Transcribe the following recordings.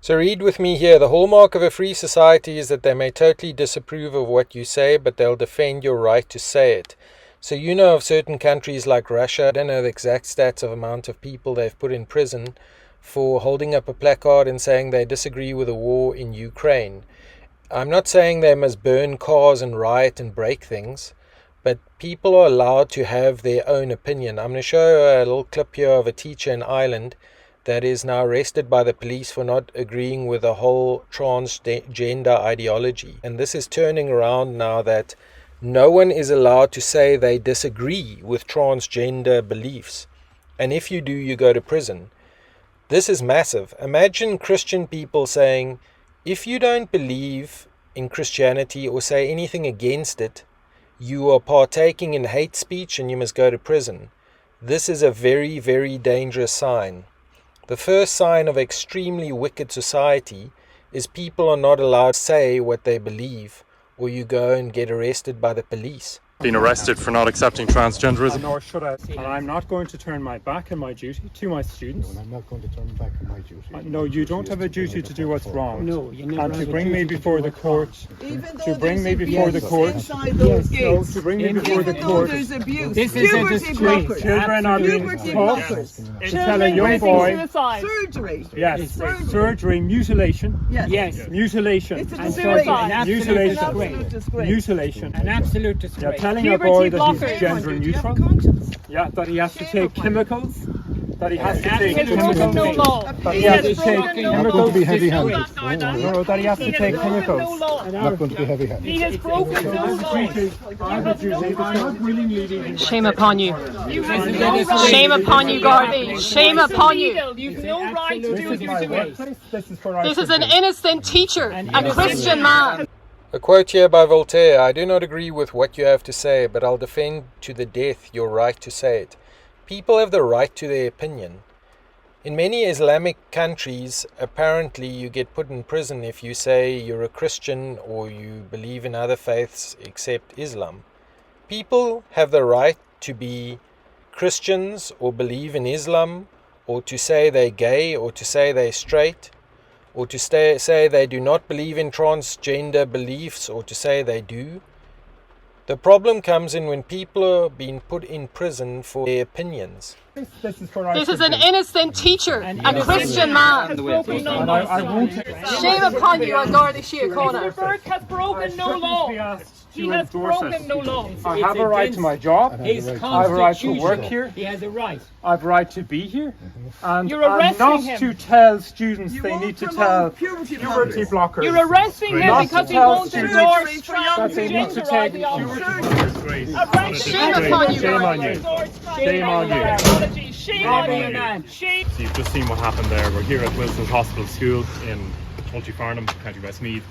So read with me here. The hallmark of a free society is that they may totally disapprove of what you say, but they'll defend your right to say it. So you know of certain countries like Russia, I don't know the exact stats of amount of people they've put in prison for holding up a placard and saying they disagree with the war in Ukraine. I'm not saying they must burn cars and riot and break things, but people are allowed to have their own opinion. I'm going to show a little clip here of a teacher in Ireland that is now arrested by the police for not agreeing with the whole transgender ideology. And this is turning around now that no one is allowed to say they disagree with transgender beliefs. And if you do, you go to prison. This is massive. Imagine Christian people saying, if you don't believe in Christianity or say anything against it, you are partaking in hate speech and you must go to prison. This is a very, very dangerous sign. The first sign of extremely wicked society is people are not allowed to say what they believe, or you go and get arrested by the police. Been arrested for not accepting transgenderism. Nor should I. And I'm not going to turn my back on my duty to my students. No, I'm not going to turn back on my duty. No, you don't have a duty to do what's wrong. No, you never And have to a bring me duty to before do the what's court. Even To bring me before the court. inside those No, gates. to bring me before Even the though court. there's abuse. This is a Puberty disgrace. blockers. Children are being Puberty taught blockers. to tell a young boy. Surgery. Yes, Surgery. surgery, mutilation. Yes. Mutilation. It's a And disgrace. so an absolute Mutilation. disgrace. Disgrace. Mutilation. An absolute You're disgrace. telling a boy that he's gender neutral. Yeah, that he has to take chemicals. That he has to take Absolute chemicals. no law. That he has to take broken no chemicals. law. to be heavy-handed. No, that he has to take chemicals. Not going to be heavy-handed. He has broken no law. Shame upon you. You have no right. Shame upon you, Gardaí. Shame upon you. You've no right to do what you're doing. This is an innocent teacher, a Christian man. A quote here by Voltaire: I do not agree with what you have to say, but I'll defend to the death your right to say it. People have the right to their opinion. In many Islamic countries, apparently you get put in prison if you say you're a Christian or you believe in other faiths except Islam. People have the right to be Christians or believe in Islam, or to say they're gay, or to say they're straight, or to say they do not believe in transgender beliefs, or to say they do. The problem comes in when people are being put in prison for their opinions. This is an innocent teacher, a Christian man. Shame upon you, Gardaí Síochána. Burke has broken no law. He has broken no law. I have a right to my job. I His have a right to work constitution. here. He has a right. I have a right to be here. And You're I'm arresting not him. to tell students You they won't need to promote tell puberty puberty blockers. You're arresting him Not because to he tell won't students endorse that they need to transgender take ideology. Shame upon you, Shame on Gardaí. you. Shame on you. Ideology. Shame on you, man. Shame. So you've just seen what happened there. We're here at Wilson's Hospital School in Multyfarnham, County Westmeath.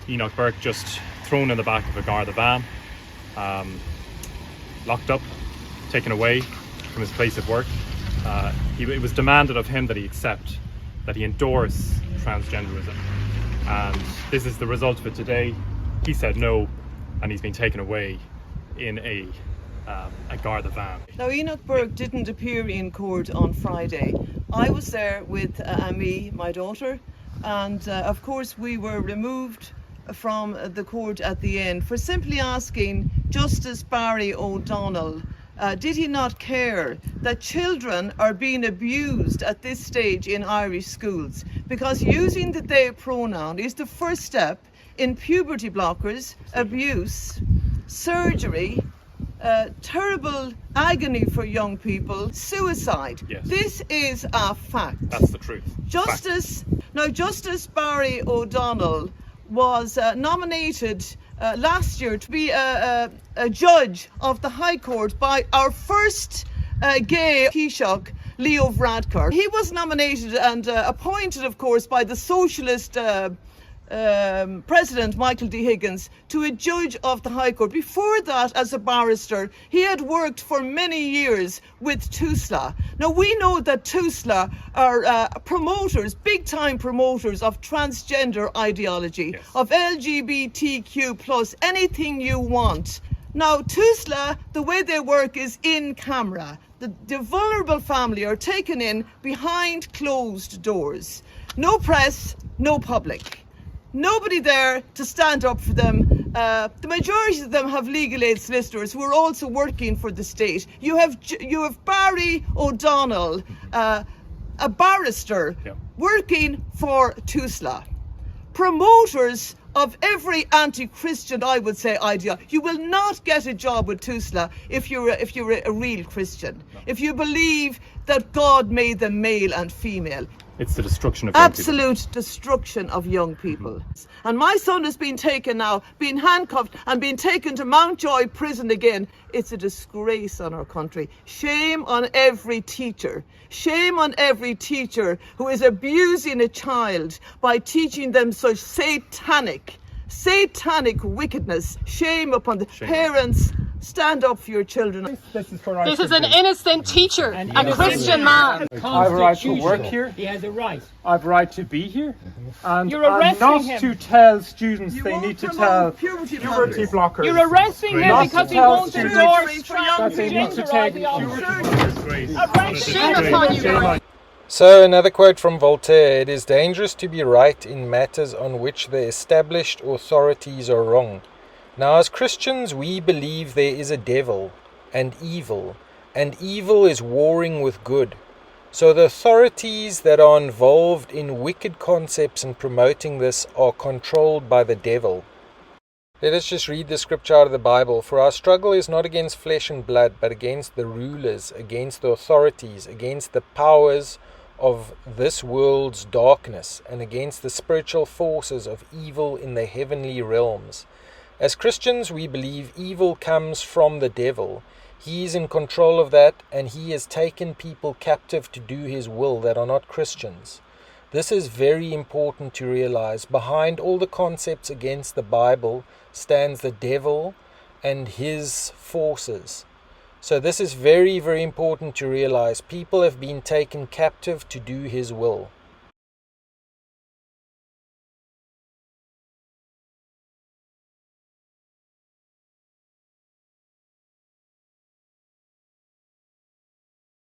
Enoch Burke just thrown in the back of a Garda van, locked up, taken away from his place of work. It was demanded of him that he accept, that he endorse transgenderism. And this is the result of it today. He said no, and he's been taken away in a Garda van. Now, Enoch Burke didn't appear in court on Friday. I was there with Amy, my daughter, and of course we were removed from the court at the end for simply asking Justice Barry O'Donnell, did he not care that children are being abused at this stage in Irish schools? Because using the they pronoun is the first step in puberty blockers, abuse, surgery, terrible agony for young people, suicide. Yes. This is a fact. That's the truth. Justice Barry O'Donnell was nominated last year to be a judge of the High Court by our first gay Taoiseach, Leo Varadkar. He was nominated and appointed, of course, by the socialist President Michael D. Higgins to a judge of the High Court. Before that, as a barrister, he had worked for many years with TUSLA. Now, we know that TUSLA are promoters, big-time promoters of transgender ideology, Yes. of LGBTQ+, anything you want. Now, TUSLA, the way they work is in camera. The vulnerable family are taken in behind closed doors. No press, no public. Nobody there to stand up for them. The majority of them have legal aid solicitors who are also working for the state. You have Barry O'Donnell, a barrister, working for TUSLA. Promoters of every anti-Christian, I would say, idea. You will not get a job with TUSLA if you're a real Christian. If you believe that God made them male and female. It's the destruction of young people. Absolute destruction of young people. And my son has been taken now, been handcuffed and been taken to Mountjoy prison again. It's a disgrace on our country. Shame on every teacher. Shame on every teacher who is abusing a child by teaching them such satanic wickedness. Shame upon the parents. Stand up for your children. This is where I This should is an be. innocent teacher, a Christian man. I have a right to work here. He has a right. I have a right to be here. And You're I'm arresting not him. to tell students they won't need to promote tell puberty blockers. You're arresting him Not because to he tell won't students endorse that they need to transgender take ideology. Shame upon you, Lord. So, another quote from Voltaire: "It is dangerous to be right in matters on which the established authorities are wrong." Now, as Christians, we believe there is a devil and evil is warring with good. So the authorities that are involved in wicked concepts and promoting this are controlled by the devil. Let us just read the scripture out of the Bible. "For our struggle is not against flesh and blood, but against the rulers, against the authorities, against the powers of this world's darkness, and against the spiritual forces of evil in the heavenly realms." As Christians, we believe evil comes from the devil. He is in control of that, and he has taken people captive to do his will that are not Christians. This is very important to realize. Behind all the concepts against the Bible stands the devil and his forces. So this is very, very important to realize. People have been taken captive to do his will.